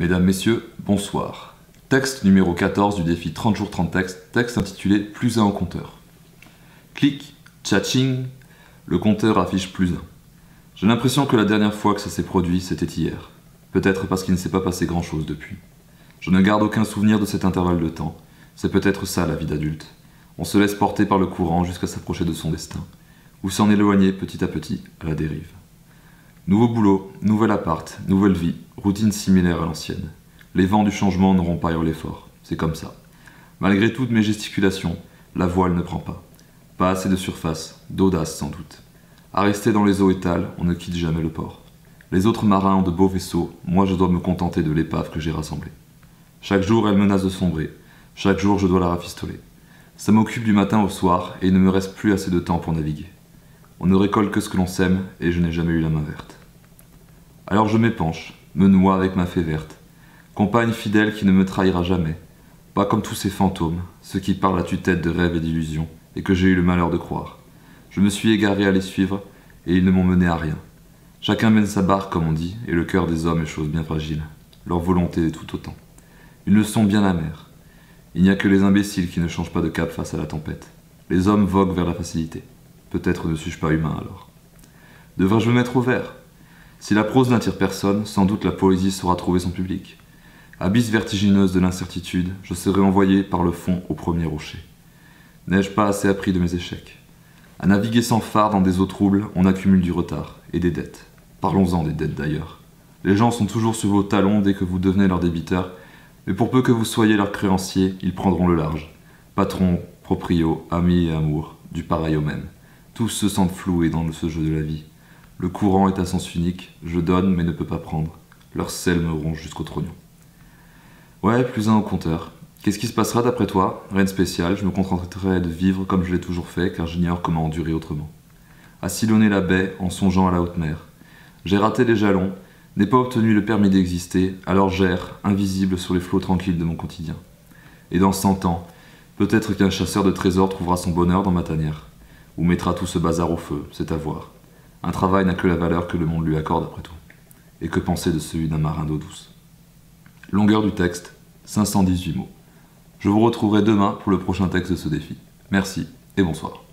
Mesdames, Messieurs, bonsoir. Texte numéro 14 du défi 30 jours 30 textes, texte intitulé Plus 1 au compteur. Clic, tchatching, le compteur affiche plus 1. J'ai l'impression que la dernière fois que ça s'est produit, c'était hier. Peut-être parce qu'il ne s'est pas passé grand-chose depuis. Je ne garde aucun souvenir de cet intervalle de temps. C'est peut-être ça la vie d'adulte. On se laisse porter par le courant jusqu'à s'approcher de son destin, ou s'en éloigner petit à petit à la dérive. Nouveau boulot, nouvel appart, nouvelle vie, routine similaire à l'ancienne. Les vents du changement n'auront pas hurlé fort, c'est comme ça. Malgré toutes mes gesticulations, la voile ne prend pas. Pas assez de surface, d'audace sans doute. À rester dans les eaux étales, on ne quitte jamais le port. Les autres marins ont de beaux vaisseaux, moi je dois me contenter de l'épave que j'ai rassemblée. Chaque jour elle menace de sombrer, chaque jour je dois la rafistoler. Ça m'occupe du matin au soir et il ne me reste plus assez de temps pour naviguer. On ne récolte que ce que l'on sème et je n'ai jamais eu la main verte. Alors je m'épanche, me noie avec ma fée verte. Compagne fidèle qui ne me trahira jamais. Pas comme tous ces fantômes, ceux qui parlent à tue-tête de rêves et d'illusions, et que j'ai eu le malheur de croire. Je me suis égaré à les suivre, et ils ne m'ont mené à rien. Chacun mène sa barque, comme on dit, et le cœur des hommes est chose bien fragile. Leur volonté est tout autant. Une leçon bien amère. Il n'y a que les imbéciles qui ne changent pas de cap face à la tempête. Les hommes voguent vers la facilité. Peut-être ne suis-je pas humain alors. Devrais-je me mettre au vert ? Si la prose n'attire personne, sans doute la poésie saura trouver son public. Abysse vertigineuse de l'incertitude, je serai envoyé par le fond au premier rocher. N'ai-je pas assez appris de mes échecs ? À naviguer sans phare dans des eaux troubles, on accumule du retard et des dettes. Parlons-en des dettes d'ailleurs. Les gens sont toujours sur vos talons dès que vous devenez leur débiteur, mais pour peu que vous soyez leur créancier, ils prendront le large. Patron, proprio, amis et amour, du pareil au même. Tous se sentent floués dans ce jeu de la vie. Le courant est à sens unique, je donne mais ne peux pas prendre. Leur sel me ronge jusqu'au trognon. Ouais, plus 1 au compteur. Qu'est-ce qui se passera d'après toi ? Rien de spécial, je me contenterai de vivre comme je l'ai toujours fait car j'ignore comment endurer autrement. À sillonner la baie en songeant à la haute mer. J'ai raté les jalons, n'ai pas obtenu le permis d'exister, alors j'erre, invisible sur les flots tranquilles de mon quotidien. Et dans 100 ans, peut-être qu'un chasseur de trésors trouvera son bonheur dans ma tanière. Ou mettra tout ce bazar au feu, c'est à voir. Un travail n'a que la valeur que le monde lui accorde après tout. Et que penser de celui d'un marin d'eau douce ? Longueur du texte, 518 mots. Je vous retrouverai demain pour le prochain texte de ce défi. Merci et bonsoir.